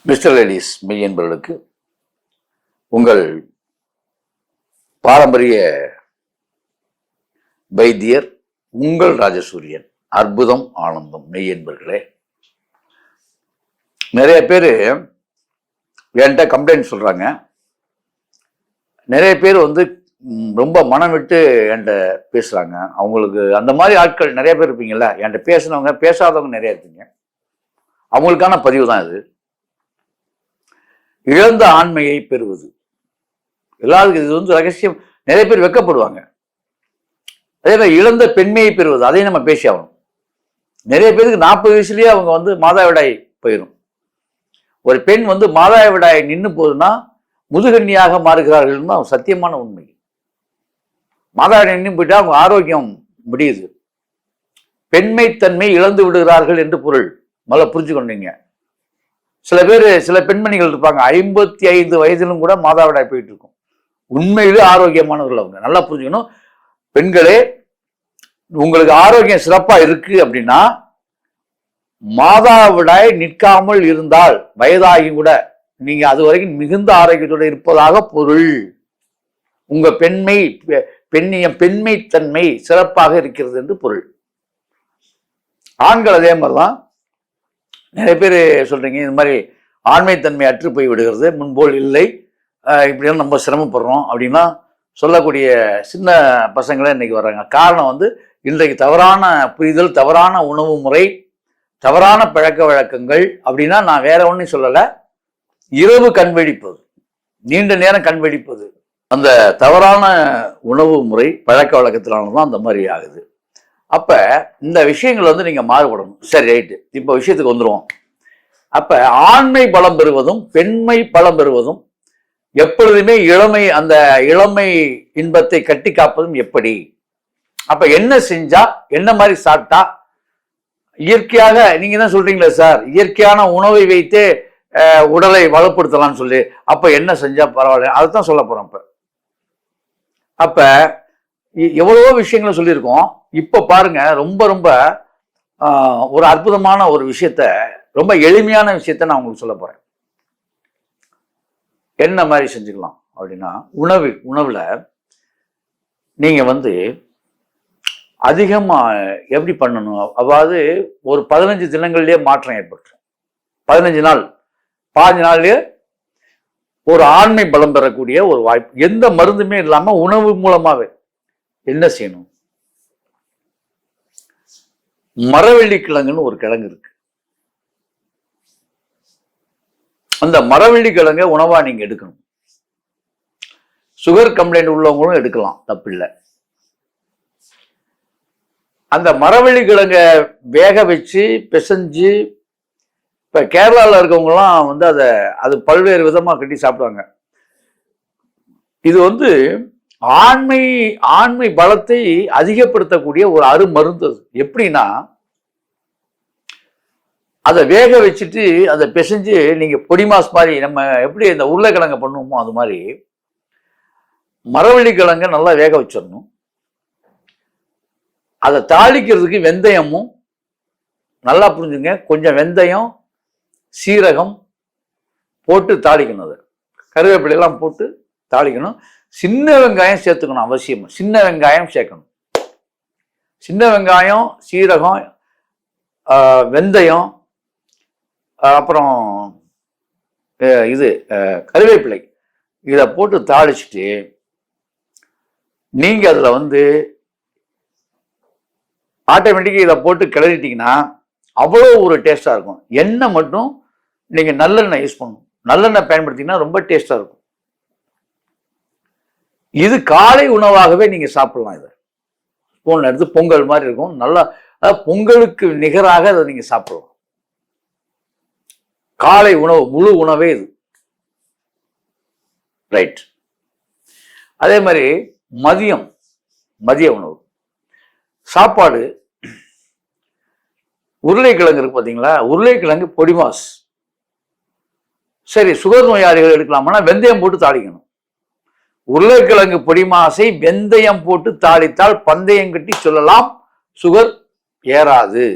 Mister ladies மெய் என்பவர்களுக்கு உங்கள் பாரம்பரிய வைத்தியர் உங்கள் ராஜசூரியன். அற்புதம் ஆனந்தம் மெய் என்பவர்களே, நிறைய பேர் என்கிட்ட கம்ப்ளைண்ட் சொல்றாங்க. நிறைய பேர் ரொம்ப மனம் விட்டு என்கிட்ட பேசுறாங்க. அவங்களுக்கு அந்த மாதிரி ஆட்கள் நிறைய பேர் இருப்பீங்கல்ல, என்கிட்ட பேசுனவங்க பேசாதவங்க நிறைய இருப்பீங்க. அவங்களுக்கான பதிவு தான் இது. இழந்த ஆண்மையை பெறுவது எல்லாருக்கும் இது ரகசியம். நிறைய பேர் வெட்கப்படுவாங்க. அதே மாதிரி இழந்த பெண்மையை பெறுவது, அதையும் நம்ம பேசி ஆகணும். நிறைய பேருக்கு 40 வயசுலயே அவங்க மாதாவிடாய் போயிடும். ஒரு பெண் மாதாவிடாய் நின்று போகுதுன்னா முதுகண்ணியாக மாறுகிறார்கள் தான் சத்தியமான உண்மை. மாதாவிடாய் நின்று போயிட்டா அவங்க ஆரோக்கியம் முடியுது. பெண்மைத்தன்மை இழந்து விடுகிறார்கள் என்று பொருள். முதல்ல புரிஞ்சு கொண்டீங்க. சில பெண்மணிகள் இருப்பாங்க 55 வயதிலும் கூட மாதாவிடாய் போயிட்டு இருக்கும். உண்மையிலே ஆரோக்கியமானவர்கள் அவங்க. நல்லா புரிஞ்சுக்கணும். பெண்களே, உங்களுக்கு ஆரோக்கியம் சிறப்பா இருக்கு அப்படின்னா மாதாவிடாய் நிற்காமல் இருந்தால் வயதாகி கூட நீங்க அது வரைக்கும் மிகுந்த ஆரோக்கியத்தோடு இருப்பதாக பொருள். உங்க பெண்மைத்தன்மை சிறப்பாக இருக்கிறது என்று பொருள். ஆண்கள் அதே மாதிரிதான். நிறைய பேர் சொல்றீங்க இந்த மாதிரி ஆண்மைத்தன்மை அற்று போய் விடுகிறது, முன்போல் இல்லை, இப்படியெல்லாம் நம்ம சிரமப்படுறோம் அப்படின்னா சொல்லக்கூடிய சின்ன பசங்களே இன்னைக்கு வர்றாங்க. காரணம் இன்றைக்கு தவறான புரிதல், தவறான உணவு முறை, தவறான பழக்க வழக்கங்கள். அப்படின்னா நான் வேற ஒன்றும் சொல்லலை. இரவு கண்வெடிப்பது, நீண்ட நேரம் கண்வெடிப்பது, அந்த தவறான உணவு முறை பழக்க வழக்கத்தினால்தான் அந்த மாதிரி ஆகுது. அப்ப இந்த விஷயங்கள் நீங்க மாறுபடணும். சரி, ரைட்டு. இப்ப விஷயத்துக்கு வந்துருவோம். அப்ப ஆண்மை பலம் பெறுவதும் பெண்மை பலம் பெறுவதும் எப்பொழுதுமே அந்த இளமை இன்பத்தை கட்டி காப்பதும் எப்படி? அப்ப என்ன செஞ்சா, என்ன மாதிரி சாப்பிட்டா இயற்கையாக, நீங்க என்ன சொல்றீங்களே சார், இயற்கையான உணவை வைத்தே உடலை வளப்படுத்தலாம்னு சொல்லி, அப்ப என்ன செஞ்சா பரவாயில்ல, அதுதான் சொல்ல போறோம். அப்ப எவ்வளவோ விஷயங்களை சொல்லியிருக்கோம். இப்ப பாருங்க, ரொம்ப ரொம்ப ஒரு அற்புதமான ஒரு விஷயத்த, ரொம்ப எளிமையான விஷயத்த நான் உங்களுக்கு சொல்ல போறேன். என்ன மாதிரி செஞ்சுக்கலாம் அப்படின்னா, உணவுல நீங்க அதிகமா எப்படி பண்ணணும், அதாவது ஒரு 15 தினங்கள்லயே மாற்றம் ஏற்பட்டு 15 நாள் 15 நாள்லயே ஒரு ஆண்மை பலம் பெறக்கூடிய ஒரு வாய்ப்பு. எந்த மருந்துமே இல்லாம உணவு மூலமாவே என்ன செய்யணும்? மரவள்ளி கிழங்குன்னு ஒரு கிழங்கு இருக்கு. அந்த மரவள்ளி கிழங்க உணவா நீங்க எடுக்கணும். சுகர் கம்ப்ளைண்ட் உள்ளவங்களும் எடுக்கலாம், தப்பில்லை. அந்த மரவள்ளி கிழங்க வேக வச்சு பிசைஞ்சு, இப்ப கேரளாவில் இருக்கவங்கலாம் அது பல்வேறு விதமா கட்டி சாப்பிடுவாங்க. இது ஆண்மை பலத்தை அதிகப்படுத்தக்கூடிய ஒரு அருமருந்து. எப்படின்னா, அதை வேக வச்சுட்டு அதை பிசைஞ்சு நீங்க பொடி மாஸ் மாதிரி, நம்ம எப்படி இந்த உருளைக்கிழங்க பண்ணுவோமோ அது மாதிரி மரவள்ளி கிழங்க நல்லா வேக வச்சிடணும். அதை தாளிக்கிறதுக்கு வெந்தயமும், நல்லா புரிஞ்சுங்க, கொஞ்சம் வெந்தயம் சீரகம் போட்டு தாளிக்கணும். அதை கருவேப்பிலையெல்லாம் போட்டு தாளிக்கணும். சின்ன வெங்காயம் சேர்த்துக்கணும், அவசியம். சின்ன வெங்காயம் சேர்க்கணும். சின்ன வெங்காயம், சீரகம், வெந்தயம், அப்புறம் கருவேப்பிலை, இதை போட்டு தாளிச்சுட்டு நீங்க அதுல ஆட்டோமேட்டிக்கா இதை போட்டு கிளறிட்டீங்கன்னா அவ்வளோ ஒரு டேஸ்டா இருக்கும். எண்ணெய் மட்டும் நீங்க நல்லெண்ணெய் யூஸ் பண்ணணும். நல்லெண்ணெய் பயன்படுத்திங்கன்னா ரொம்ப டேஸ்டா இருக்கும். இது காலை உணவாகவே நீங்க சாப்பிடலாம். இதை ஸ்பூன்ல எடுத்து பொங்கல் மாதிரி இருக்கும். நல்லா பொங்கலுக்கு நிகராக அதை நீங்க சாப்பிடலாம். காலை உணவு, முழு உணவே இது. ரைட். அதே மாதிரி மதிய உணவு சாப்பாடு, உருளைக்கிழங்கு இருக்கு பார்த்தீங்களா, உருளைக்கிழங்கு பொடிமாஸ். சரி, சுகர் நோயாளிகள் எடுக்கலாம்னா வெந்தயம் போட்டு தாளிக்கணும். உருளைக்கிழங்கு பொடிமாசை வெந்தயம் போட்டு தாளித்தால் பந்தயம் கட்டி சொல்லலாம், சுகர் ஏறாது.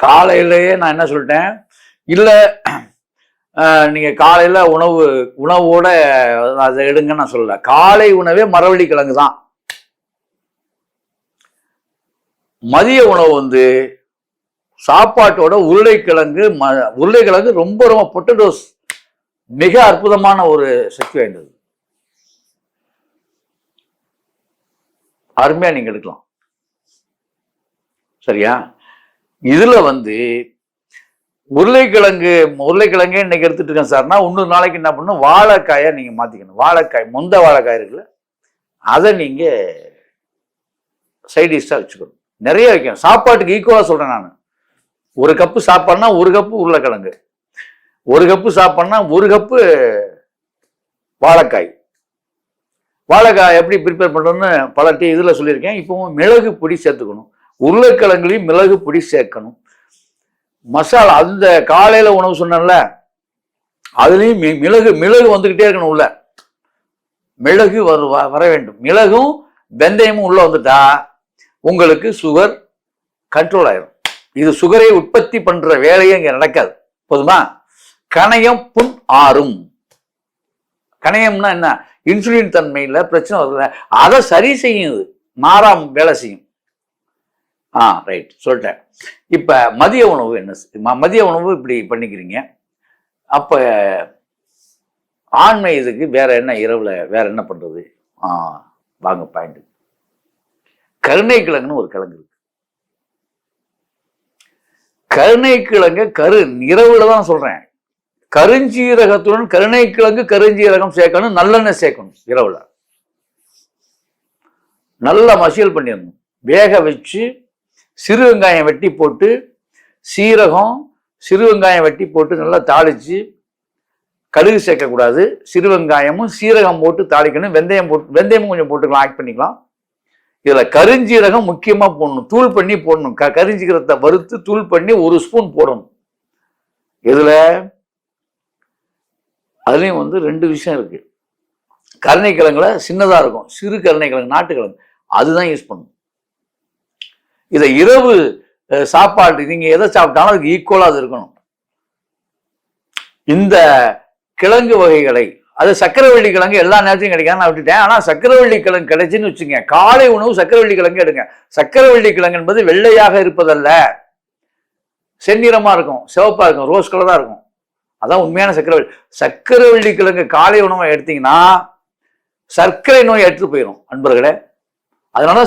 காலையிலேயே நான் என்ன சொல்லிட்டேன், இல்ல நீங்க காலையில உணவோட அதை எடுங்க நான் சொல்லல. காலை உணவே மரவள்ளி கிழங்கு தான். மதிய உணவு வந்து சாப்பாட்டோட உருளைக்கிழங்கு ரொம்ப ரொம்ப பொட்டேட்டோஸ் மிக அற்புதமான ஒரு சக்தி வாய்ந்தது. அருமையா நீங்க எடுக்கலாம். சரியா? இதுல வந்து உருளைக்கிழங்கு இன்னைக்கு எடுத்துட்டு இருக்கேன் சார்னா, இன்னொரு நாளைக்கு என்ன பண்ணணும், வாழைக்காயை நீங்க மாத்திக்கணும். வாழைக்காய், மொந்த வாழைக்காய் இருக்குல்ல, அதை நீங்க சைடிஷா வச்சுக்கணும். நிறைய வைக்கணும். சாப்பாட்டுக்கு ஈக்குவலா சொல்றேன் நான். ஒரு கப்பு சாப்பாடுனா ஒரு கப்பு உருளைக்கிழங்கு, ஒரு கப்பு சாப்பாடுனா ஒரு கப்பு வாழைக்காய். வாழைக்காய் எப்படி ப்ரிப்பேர் பண்ணுறோன்னு பல இதுல சொல்லியிருக்கேன். இப்பவும் மிளகு பொடி சேர்த்துக்கணும். உருளைக்கிழங்குலையும் மிளகு பொடி சேர்க்கணும். மசாலா அந்த காலையில உணவு சொன்னேன்ல, அதுலயும் மிளகு வந்துகிட்டே இருக்கணும். உள்ள மிளகு வர வேண்டும். மிளகும் வெந்தயமும் உள்ள வந்துட்டா உங்களுக்கு சுகர் கண்ட்ரோல் ஆயிடும். இது சுகரை உற்பத்தி பண்ற வேலையே இங்க நடக்காது. போதுமா? கணையம் புண் ஆறும். கணையம்னா என்ன? இன்சுலின் தன்மையில பிரச்சனை வருது, அதை சரி செய்யும். மாறாம வேலை செய்யும். ரைட், சொல்லிட்டேன். இப்ப மதிய உணவு என்ன? மதிய உணவு இப்படி பண்ணிக்கிறீங்க. அப்ப ஆண்மை இதுக்கு வேற என்ன, இரவுல வேற என்ன பண்றது? வாங்க பாயிண்ட். கருணை கிழங்குன்னு ஒரு கிழங்கு இருக்கு. கருணை கிழங்கு இரவுல தான் சொல்றேன். கருஞ்சீரகத்துடன் கருணை கிழங்கு கருஞ்சீரகம் சேர்க்கணும், நல்லெண்ணெய் சேர்க்கணும். இரவுல நல்லா மசியல் பண்ணிடணும். வேக வச்சு சிறு வெங்காயம் வெட்டி போட்டு, சீரகம் சிறு வெங்காயம் வெட்டி போட்டு நல்லா தாளிச்சு, கடுகு சேர்க்கக்கூடாது, சிறு வெங்காயமும் சீரகம் போட்டு தாளிக்கணும். வெந்தயமும் கொஞ்சம் போட்டுக்கலாம், ஆட் பண்ணிக்கலாம். இதுல கருஞ்சீரகம் முக்கியமா போடணும், தூள் பண்ணி போடணும். கருஞ்சீரகத்தை வறுத்து தூள் பண்ணி 1 ஸ்பூன் போடணும். இதுல அதுலயும் வந்து 2 விஷயம் இருக்கு. கருணைக்கிழங்குல சின்னதா இருக்கும், சிறு கருணைக்கிழங்கு, நாட்டுக்கிழங்கு, அதுதான் யூஸ் பண்ணணும். இதை இரவு சாப்பாடு நீங்க எதை சாப்பிட்டாலும் அதுக்கு ஈக்குவலா அது இருக்கணும். இந்த கிழங்கு வகைகளை, அது சக்கரவள்ளி கிழங்கு எல்லா நேரத்தையும் கிடைக்காது, நான் விட்டுட்டேன். ஆனா சக்கரவள்ளி கிழங்கு கிடைச்சுன்னு வச்சுங்க, காலை உணவு சக்கரவள்ளி கிழங்கு எடுங்க. சக்கரவள்ளி கிழங்கு என்பது வெள்ளையாக இருப்பதல்ல, செந்நிறமா இருக்கும், சிவப்பா இருக்கும், ரோஸ் கலரா இருக்கும். அதான் உண்மையான சக்கரவள்ளி கிழங்கு காலை உணவை எடுத்தீங்கன்னா சர்க்கரை நோய் ஏற்று போயிடும் அன்பர்களே. அதனால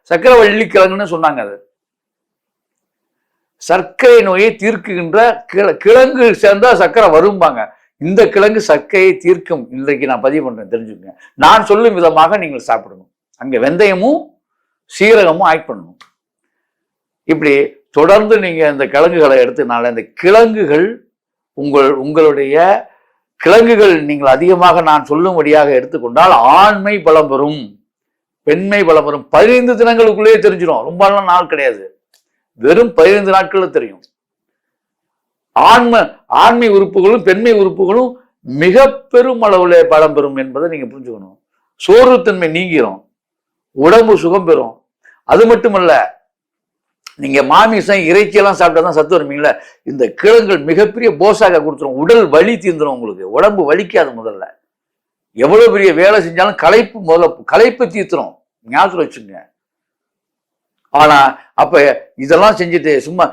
சக்கரவள்ளி கிழங்குன்னு சொன்னாங்க. அது சர்க்கரை நோயை தீர்க்குகின்ற கிழங்கு சேர்ந்தா சர்க்கரை வரும்பாங்க. இந்த கிழங்கு சர்க்கரையை தீர்க்கும். இன்றைக்கு நான் பதிவு பண்றேன், தெரிஞ்சுக்கங்க. நான் சொல்லும் விதமாக நீங்கள் சாப்பிடணும். அங்க வெந்தயமும் சீரகமும் ஆட் பண்ணணும். இப்படி தொடர்ந்து நீங்க இந்த கிழங்குகளை எடுத்தனால இந்த கிழங்குகள் உங்களுடைய கிழங்குகள் நீங்கள் அதிகமாக நான் சொல்லும்படியாக எடுத்துக்கொண்டால் ஆண்மை பலம் பெறும், பெண்மை பலம் பெறும். 15 தினங்களுக்குள்ளேயே தெரிஞ்சிடும். ரொம்ப நாள் கிடையாது, வெறும் 15 நாட்கள்ல தெரியும். ஆண்மை உறுப்புகளும் பெண்மை உறுப்புகளும் மிக பெரும் அளவுல பலம் பெறும் என்பதை நீங்க புரிஞ்சுக்கணும். சோர்வுத்தன்மை நீங்கிரும், உடம்பு சுகம் பெறும். அது மட்டுமல்ல, நீங்க மாமிசம் இறைச்சியெல்லாம் சாப்பிட்டாதான் சத்து வருவீங்களா, இந்த கிழங்குகள் மிகப்பெரிய போசாக கொடுத்துரும். உடல் வலி தீர்ந்துடும் உங்களுக்கு, உடம்பு வலிக்காது. முதல்ல எவ்வளவு பெரிய வேலை செஞ்சாலும் களைப்பு தீர்த்துரும், ஞாபகம் வச்சுங்க. ஆனா அப்ப இதெல்லாம் செஞ்சுட்டு சும்மா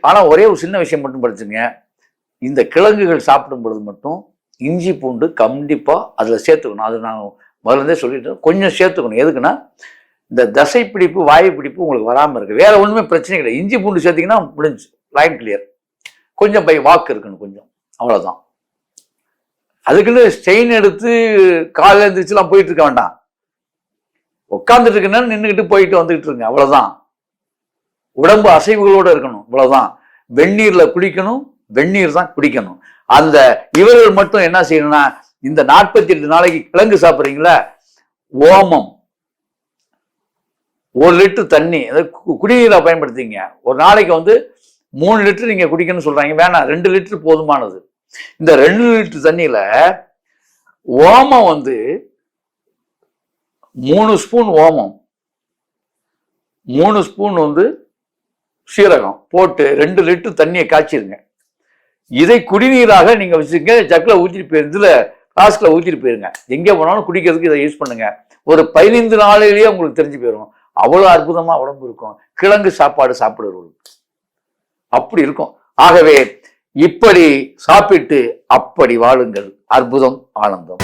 ஆனா ஒரே ஒரு சின்ன விஷயம் மட்டும் படிச்சுங்க. இந்த கிழங்குகள் சாப்பிடும் பொழுது மட்டும் இஞ்சி பூண்டு கண்டிப்பா அதுல சேர்த்துக்கணும். அது நான் முதல்ல சொல்லிட்டு கொஞ்சம் சேர்த்துக்கணும். எதுக்குன்னா இந்த தசை பிடிப்பு, வாயு பிடிப்பு உங்களுக்கு வராமல் இருக்கு. வேற ஒண்ணுமே பிரச்சனை கிடையாது. இஞ்சி பூண்டு சேர்த்தீங்கன்னா முடிஞ்சு, லைன் கிளியர். கொஞ்சம் வாக்கு இருக்கணும் கொஞ்சம், அவ்வளவுதான். அதுக்குன்னு செயின் எடுத்து காலையில எழுந்திரிச்சுலாம் போயிட்டு இருக்க வேண்டாம். உட்காந்துட்டு இருக்குன்னா நின்றுக்கிட்டு போயிட்டு வந்துகிட்டு இருங்க, அவ்வளவுதான். உடம்பு அசைவுகளோட இருக்கணும், இவ்வளவுதான். வெந்நீர்ல குளிக்கணும், வெந்நீர் தான் குடிக்கணும். அந்த இவர்கள் மட்டும் என்ன செய்யணும்னா, இந்த 48 நாளைக்கு கிழங்கு சாப்பிட்றீங்களா, ஓமம் 1 லிட்டர் தண்ணி குடிநீரை பயன்படுத்திங்க. ஒரு நாளைக்கு 3 லிட்டர் நீங்க குடிக்கணும்னு சொல்றாங்க, வேணாம் 2 லிட்டர் போதுமானது. இந்த 2 லிட்டர் தண்ணியில ஓமம் 3 ஸ்பூன் ஓமம், 3 ஸ்பூன் சீரகம் போட்டு 2 லிட்டர் தண்ணியை காய்ச்சிருங்க. இதை குடிநீராக நீங்க வச்சுருங்க. ஜக்கில் ஊற்றிட்டு போயிருங்க, இதில் ஃப்ளாஸ்கில் ஊற்றிட்டு போயிருங்க. எங்கே போனாலும் குடிக்கிறதுக்கு இதை யூஸ் பண்ணுங்க. ஒரு 15 நாளிலேயே உங்களுக்கு தெரிஞ்சு போயிடும். அவ்வளோ அற்புதமா உடம்பு இருக்கும். கிழங்கு சாப்பாடு சாப்பிடுறவங்களுக்கு அப்படி இருக்கும். ஆகவே இப்படி சாப்பிட்டு அப்படி வாழுங்கள். அற்புதம், ஆனந்தம்.